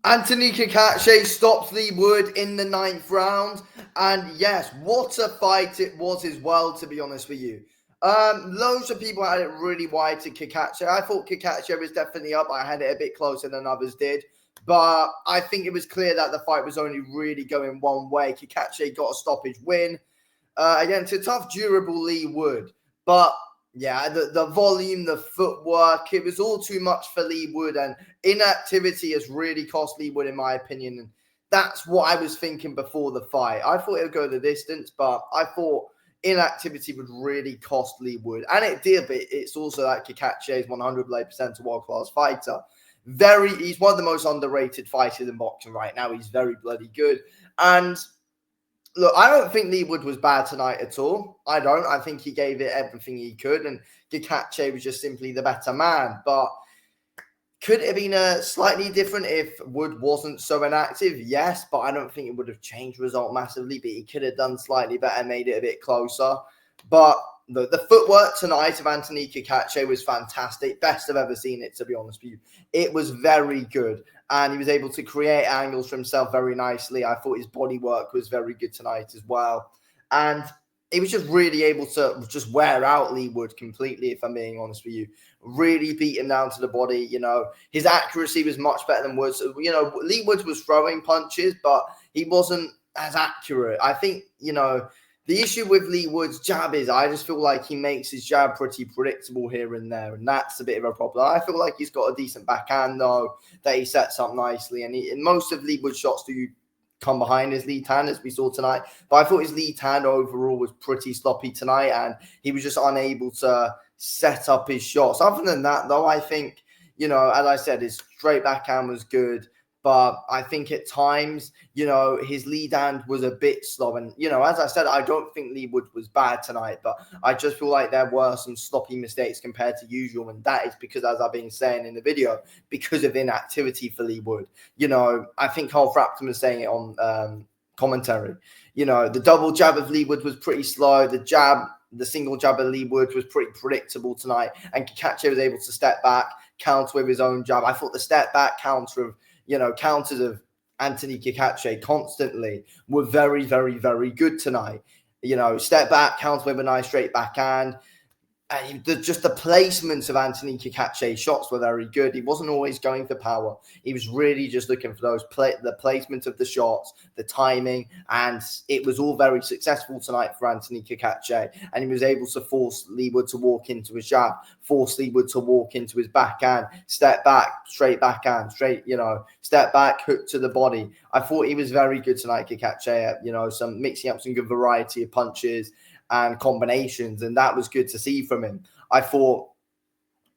Anthony Cacace stopped Leigh Wood in the 9th round. And yes, what a fight it was as well, to be honest with you. Loads of people had it really wide to Cacace. I thought Cacace was definitely up. I had it a bit closer than others did. But I think it was clear that the fight was only really going one way. Cacace got a stoppage win against a tough, durable Leigh Wood. But yeah, the volume, the footwork, it was all too much for Leigh Wood, and inactivity has really cost Leigh Wood, in my opinion. And that's what I was thinking before the fight. I thought it would go the distance, but I thought inactivity would really cost Leigh Wood, and it did. But it's also that Cacace is 100% a world-class fighter. He's one of the most underrated fighters in boxing right now. He's very bloody good, and look, I don't think Leigh Wood was bad tonight at all. I don't. I think he gave it everything he could, and Cacace was just simply the better man. But could it have been slightly different if Wood wasn't so inactive? Yes, but I don't think it would have changed the result massively. But he could have done slightly better, made it a bit closer. But the footwork tonight of Anthony Cacace was fantastic. Best I've ever seen it, to be honest with you. It was very good. And he was able to create angles for himself very nicely. I thought his body work was very good tonight as well. And he was just really able to just wear out Leigh Wood completely, if I'm being honest with you. Really beat him down to the body. His accuracy was much better than Wood's. Leigh Wood was throwing punches, but he wasn't as accurate. I think, the issue with Leigh Wood's jab is I just feel like he makes his jab pretty predictable here and there, and that's a bit of a problem. I feel like he's got a decent backhand, though, that he sets up nicely, and most of Leigh Wood's shots do come behind his lead hand, as we saw tonight. But I thought his lead hand overall was pretty sloppy tonight, and he was just unable to set up his shots. Other than that, though, I think, as I said, his straight backhand was good. But I think at times, his lead hand was a bit slow. And, as I said, I don't think Leigh Wood was bad tonight, but I just feel like there were some sloppy mistakes compared to usual. And that is because, as I've been saying in the video, because of inactivity for Leigh Wood. I think Carl Frampton was saying it on commentary. The double jab of Leigh Wood was pretty slow. The single jab of Leigh Wood was pretty predictable tonight. And Cacace was able to step back, counter with his own jab. I thought the step back counters of Anthony Cacace constantly were very, very, very good tonight. Step back, counter with a nice straight backhand. And just the placements of Anthony Cacace's shots were very good. He wasn't always going for power. He was really just looking for the placement of the shots, the timing, and it was all very successful tonight for Anthony Cacace. And he was able to force Leigh Wood to walk into his jab, force Leigh Wood to walk into his backhand, step back, straight backhand, step back, hook to the body. I thought he was very good tonight, Cacace. Some mixing up some good variety of punches and combinations, and that was good to see from him. I thought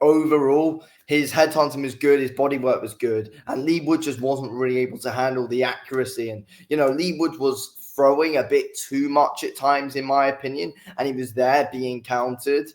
overall his headhunting was good, his body work was good, and Leigh Wood just wasn't really able to handle the accuracy. And Leigh Wood was throwing a bit too much at times, in my opinion, and he was there being countered,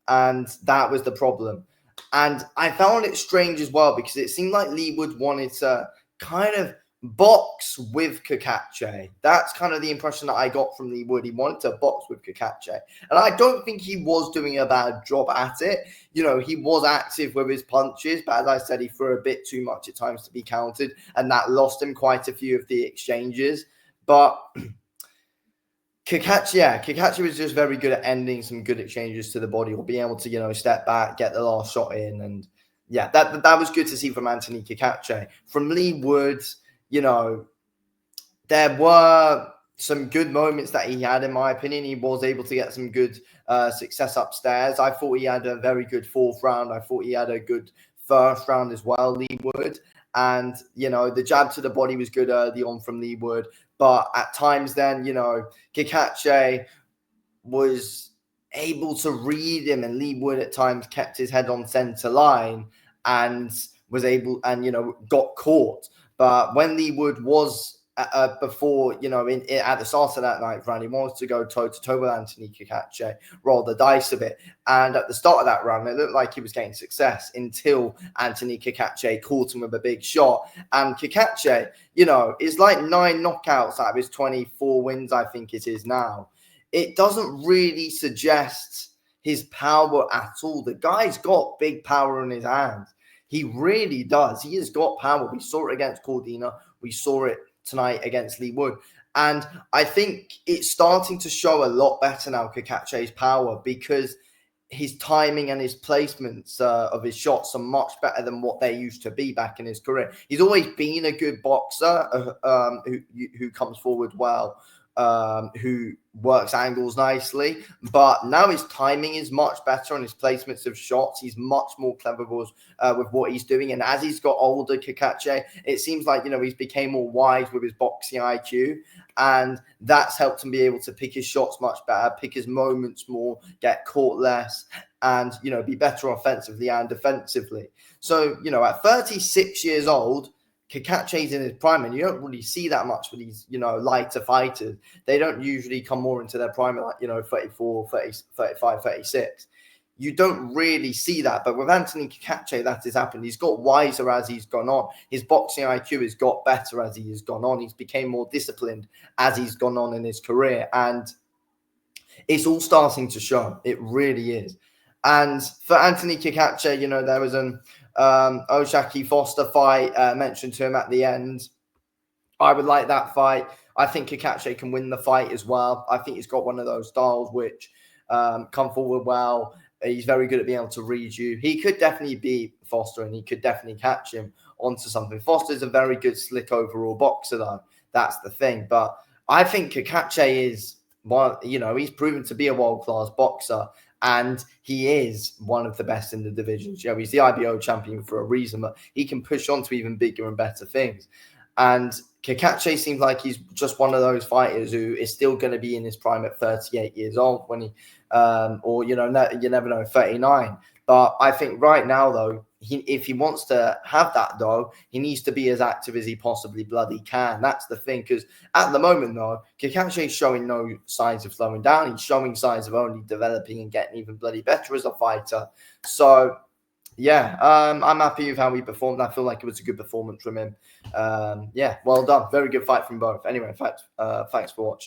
and that was the problem. And I found it strange as well, because it seemed like Leigh Wood wanted to kind of box with Cacace. That's kind of the impression that I got from Leigh Wood. He wanted to box with Cacace. And I don't think he was doing a bad job at it. He was active with his punches, but as I said, he threw a bit too much at times to be countered, and that lost him quite a few of the exchanges. But Cacace was just very good at ending some good exchanges to the body, or being able to, step back, get the last shot in. And yeah, that was good to see from Anthony Cacace. From Leigh Wood, there were some good moments that he had, in my opinion. He was able to get some good success upstairs. I thought he had a very good 4th round. I thought he had a good 1st round as well, Leigh Wood. And, the jab to the body was good early on from Leigh Wood. But at times then, Cacace was able to read him, and Leigh Wood at times kept his head on center line and was able, and, got caught. But when Leigh Wood was before, at the start of that night round, he wanted to go toe-to-toe with Anthony Cacace, roll the dice a bit. And at the start of that round, it looked like he was getting success until Anthony Cacace caught him with a big shot. And Cacace, is like 9 knockouts out of his 24 wins, I think it is now. It doesn't really suggest his power at all. The guy's got big power in his hands. He really does. He has got power. We saw it against Cordina. We saw it tonight against Leigh Wood. And I think it's starting to show a lot better now, Cacace's power, because his timing and his placements of his shots are much better than what they used to be back in his career. He's always been a good boxer who comes forward well, who works angles nicely, but now his timing is much better on his placements of shots. He's much more clever with what he's doing, and as he's got older, Cacace, it seems like he's became more wise with his boxing IQ, and that's helped him be able to pick his shots much better, pick his moments more, get caught less, and be better offensively and defensively. So at 36 years old, Cacace's in his prime, and you don't really see that much with these, lighter fighters. They don't usually come more into their prime at 34, 30, 35, 36. You don't really see that. But with Anthony Cacace, that has happened. He's got wiser as he's gone on. His boxing IQ has got better as he has gone on. He's became more disciplined as he's gone on in his career. And it's all starting to show. It really is. And for Anthony Cacace, there was an Oshaki Foster fight mentioned to him at the end. I would like that fight. I think Cacace can win the fight as well. I think he's got one of those styles which come forward well. He's very good at being able to read you. He could definitely beat Foster, and he could definitely catch him onto something. Foster's a very good, slick overall boxer, though. That's the thing. But I think Cacace is he's proven to be a world-class boxer, and he is one of the best in the divisions. He's the IBO champion for a reason, but he can push on to even bigger and better things. And Cacace seems like he's just one of those fighters who is still going to be in his prime at 38 years old when he, you never know, 39. But I think right now, though, if he wants to have that, though, he needs to be as active as he possibly bloody can. That's the thing, because at the moment, though, Cacace is showing no signs of slowing down. He's showing signs of only developing and getting even bloody better as a fighter. So, yeah, I'm happy with how he performed. I feel like it was a good performance from him. Yeah, well done. Very good fight from both. Anyway, thanks for watching.